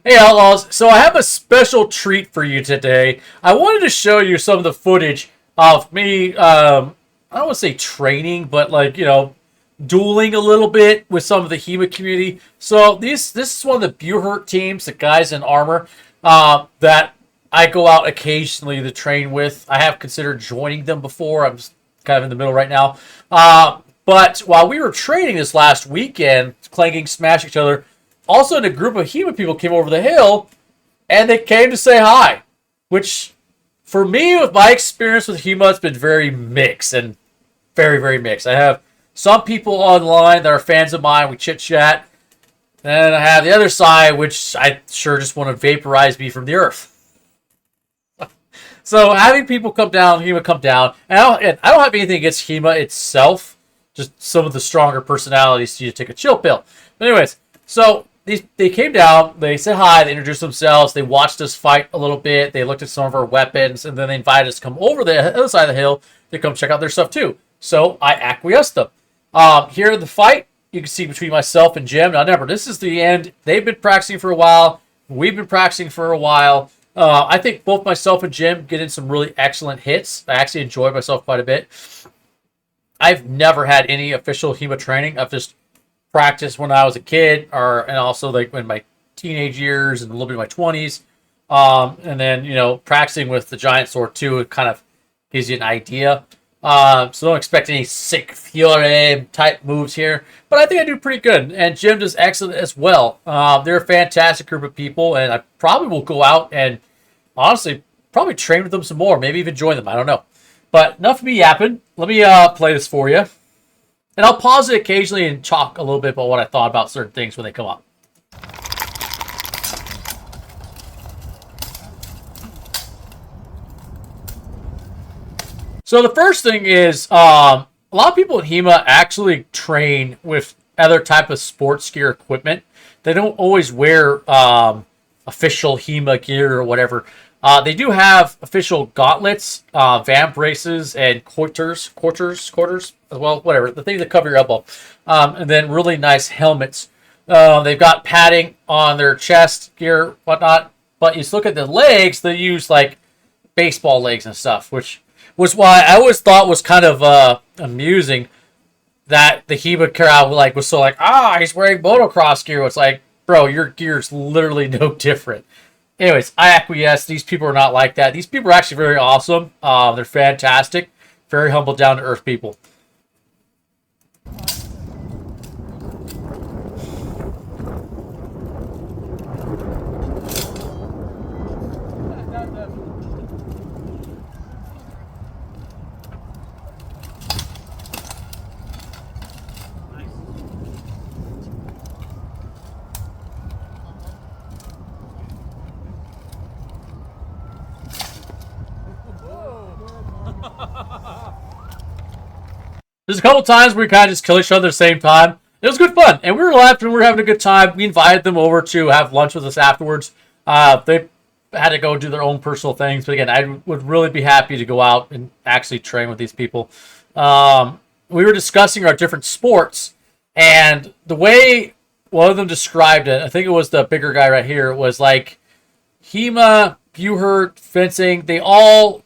Hey Outlaws, so I have a special treat for you today. I wanted to show you some of the footage of me, I don't want to say training, but like, dueling a little bit with some of the HEMA community. So this is one of the Buhurt teams, the guys in armor, that I go out occasionally to train with. I have considered joining them before. I'm just kind of in the middle right now. But while we were training this last weekend, clanging, smash each other, also, a group of HEMA people came over the hill, and they came to say hi. Which, for me, with my experience with HEMA, it's been very mixed and very, very mixed. I have some people online that are fans of mine. We chit-chat. Then I have the other side, which I sure just want to vaporize me from the earth. So having people come down, HEMA come down, and I don't have anything against HEMA itself. Just some of the stronger personalities need to take a chill pill. But anyways, so they came down, they said hi, they introduced themselves, they watched us fight a little bit, they looked at some of our weapons, and then they invited us to come over the other side of the hill to come check out their stuff too. So I acquiesced them. Here in the fight, you can see between myself and Jim. Now remember, this is the end. They've been practicing for a while. We've been practicing for a while. I think both myself and Jim get in some really excellent hits. I actually enjoyed myself quite a bit. I've never had any official HEMA training. I've just practiced when I was a kid, and also like in my teenage years and a little bit of my 20s. And then, practicing with the giant sword too, it kind of gives you an idea. So don't expect any sick Fiore type moves here, but I think I do pretty good. And Jim does excellent as well. They're a fantastic group of people, and I probably will go out and honestly probably train with them some more, maybe even join them. I don't know. But enough of me yapping. Let me play this for you. And I'll pause it occasionally and talk a little bit about what I thought about certain things when they come up. So the first thing is, a lot of people in HEMA actually train with other type of sports gear equipment. They don't always wear official HEMA gear or whatever. They do have official gauntlets, vamp braces, and quarters, well, whatever, the things that cover your elbow. And then really nice helmets. They've got padding on their chest, gear, whatnot. But you look at the legs, they use like baseball legs and stuff, which was why I always thought was kind of amusing that the HEMA crowd was so he's wearing motocross gear. It's like, bro, your gear's literally no different. Anyways, I acquiesce. These people are not like that. These people are actually very awesome. They're fantastic. Very humble, down-to-earth people. There's a couple times where we kind of just kill each other at the same time. It was good fun, and we were laughing. We were having a good time. We invited them over to have lunch with us afterwards. They had to go do their own personal things, but again, I would really be happy to go out and actually train with these people. We were discussing our different sports, and the way one of them described it, I think it was the bigger guy right here, was like HEMA, Buhurt, fencing, they all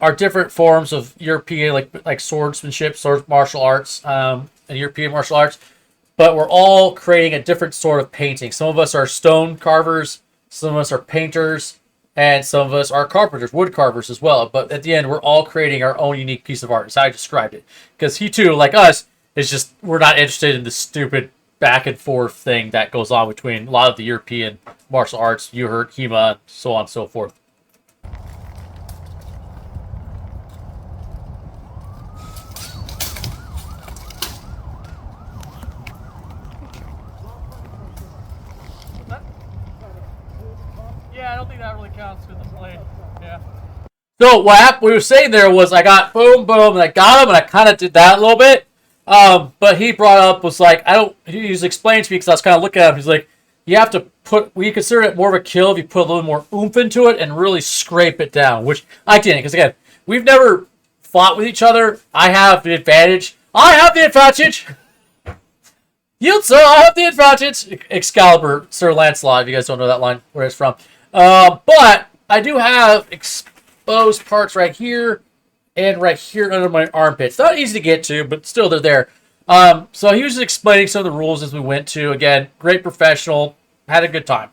are different forms of European, like swordsmanship, martial arts, and European martial arts. But we're all creating a different sort of painting. Some of us are stone carvers, some of us are painters, and some of us are carpenters, wood carvers as well. But at the end, we're all creating our own unique piece of art. That's how I described it. Because he too, like us, is just, we're not interested in the stupid back and forth thing that goes on between a lot of the European martial arts, Buhurt, HEMA, so on and so forth. Yeah, I don't think that really counts for the play. Yeah. So what happened, we were saying there was I got boom, boom, and I got him, and I kind of did that a little bit. But he brought up was like, he was explaining to me because I was kind of looking at him. He's like, you have to we consider it more of a kill if you put a little more oomph into it and really scrape it down, which I didn't. Because again, we've never fought with each other. I have the advantage. Yield, sir, I have the advantage. Excalibur, Sir Lancelot, if you guys don't know that line, where it's from. But I do have exposed parts right here and right here under my armpits. Not easy to get to, but still they're there. So he was just explaining some of the rules as we went to. Again, great professional. Had a good time.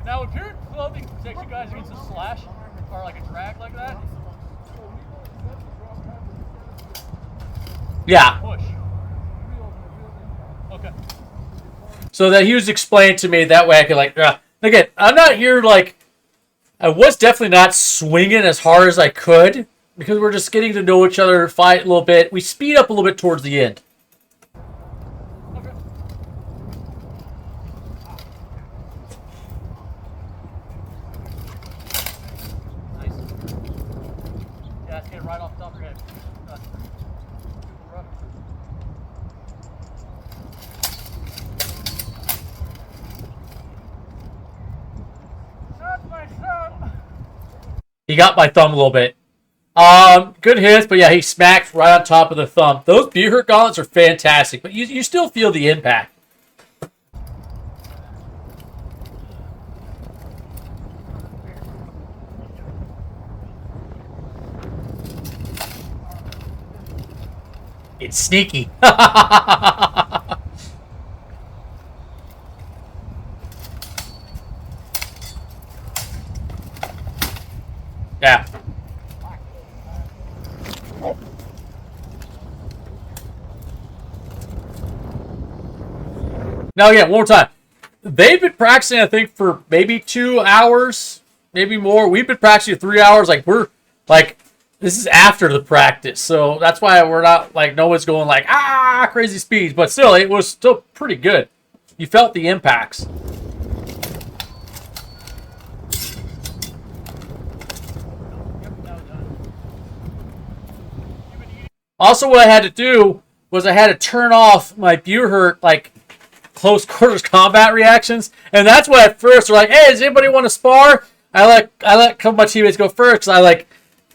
Now, would your clothing protect you guys against a slash or like a drag like that? Yeah. Push. Okay. So that he was explaining to me that way I could like, again, I'm not here like, I was definitely not swinging as hard as I could because we're just getting to know each other, fight a little bit. We speed up a little bit towards the end. Okay. Nice. Yeah, it's getting right off the top of your head. He got my thumb a little bit. Good hits, but yeah, he smacked right on top of the thumb. Those Buhurt gauntlets are fantastic, but you still feel the impact. It's sneaky. Yeah. Now again, one more time. They've been practicing, I think, for maybe 2 hours, maybe more. We've been practicing 3 hours. Like we're like, this is after the practice, so that's why we're not like no one's going like crazy speeds, but still, it was still pretty good. You felt the impacts. Also, what I had to do was I had to turn off my Buhurt, like, close quarters combat reactions. And that's why at first they're like, hey, does anybody want to spar? I let a couple of my teammates go first because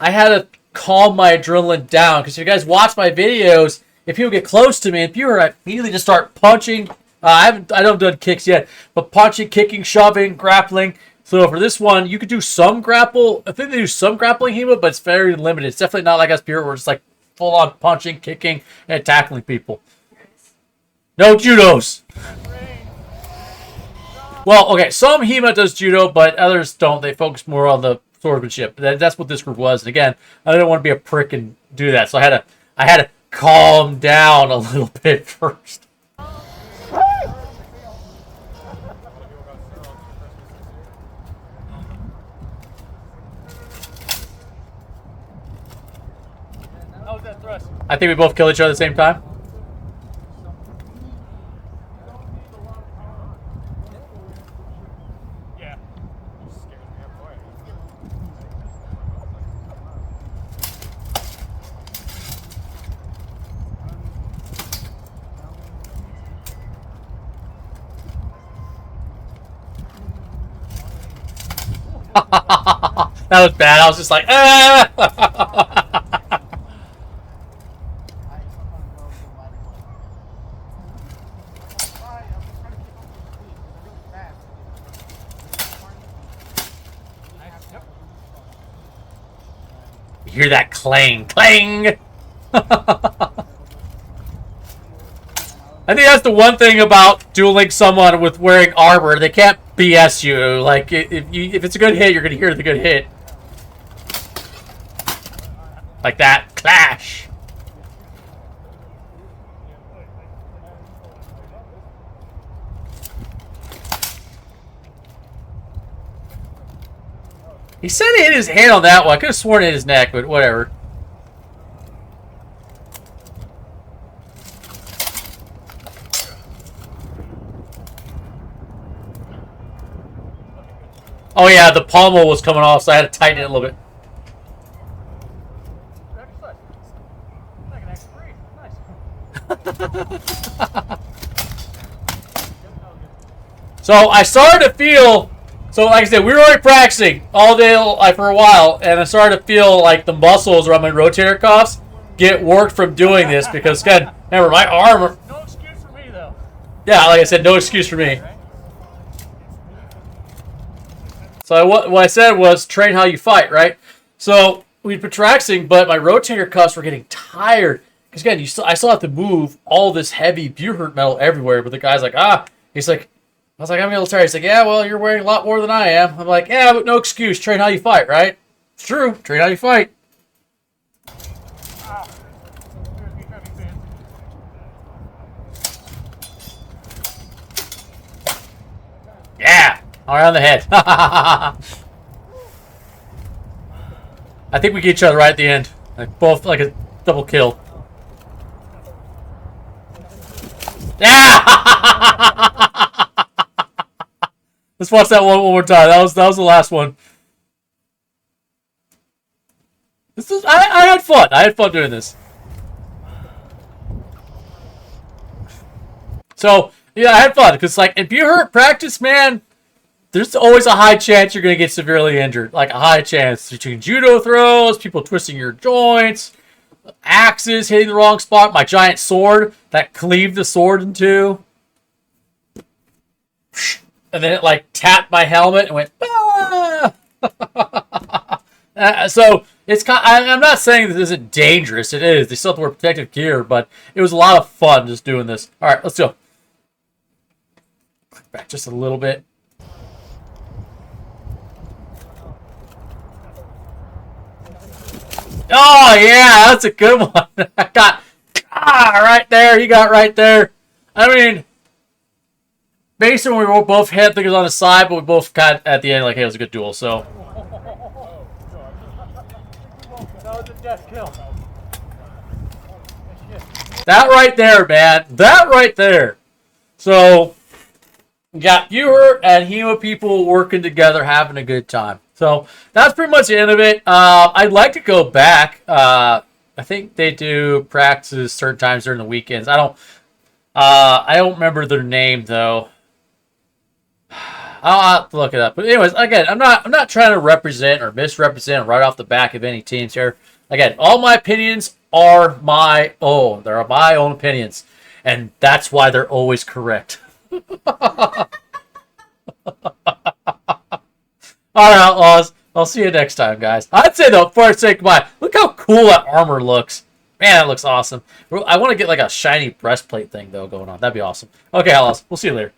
I had to calm my adrenaline down. Because if you guys watch my videos, if people get close to me in Buhurt, I immediately just start punching. I don't done kicks yet, but punching, kicking, shoving, grappling. So for this one, you could do some grapple. I think they do some grappling HEMA, but it's very limited. It's definitely not like us Buhurt where it's like full-on punching, kicking, and tackling people. No judos. Well, okay, some HEMA does judo, but others don't. They focus more on the swordsmanship. That's what this group was. And again, I didn't want to be a prick and do that, so I had to calm down a little bit first. I think we both kill each other at the same time. Yeah. That was bad. I was just like, ah! You hear that clang, clang? I think that's the one thing about dueling someone with wearing armor. They can't BS you. Like, if it's a good hit, you're going to hear the good hit. Like that. Clash. He said he hit his hand on that one. I could have sworn it hit his neck, but whatever. Oh yeah, the pommel was coming off, so I had to tighten it a little bit. So I started to feel, so like I said, we were already practicing all day for a while, and I started to feel like the muscles around my rotator cuffs get worked from doing this because, again, remember, my arm Yeah, like I said, no excuse for me. So what I said was train how you fight, right? So we've been practicing, but my rotator cuffs were getting tired. Because again, I still have to move all this heavy Buhurt metal everywhere. But the guy's like, he's like, I was like, I'm a little tired. He's like, yeah, well, you're wearing a lot more than I am. I'm like, yeah, but no excuse. Train how you fight, right? It's true. Train how you fight. Yeah, around the head. I think we get each other right at the end. Like both like a double kill. Yeah. Let's watch that one more time. That was the last one. I had fun. I had fun doing this. So yeah, I had fun because like if you hurt practice, man, there's always a high chance you're gonna get severely injured. Like a high chance between judo throws, people twisting your joints, axes hitting the wrong spot. My giant sword that cleaved the sword in two, and then it like tapped my helmet and went. Ah! So it's kind. I'm not saying this isn't dangerous. It is. They still have to wear protective gear, but it was a lot of fun just doing this. All right, let's go. Click back just a little bit. Oh yeah, that's a good one. I got right there. He got right there. I mean, basically we both had things on the side, but we both got at the end like, hey, it was a good duel. So. That right there, man. That right there. So, we got Buhurt and HEMA people working together, having a good time. So, that's pretty much the end of it. I'd like to go back. I think they do practices certain times during the weekends. I don't remember their name, though. I'll have to look it up. But anyways, again, I'm not trying to represent or misrepresent right off the back of any teams here. Again, all my opinions are my own. They're my own opinions. And that's why they're always correct. Alright, Outlaws. I'll see you next time, guys. I'd say, though, before I say goodbye, look how cool that armor looks. Man, that looks awesome. I want to get like a shiny breastplate thing, though, going on. That'd be awesome. Okay, Outlaws. We'll see you later.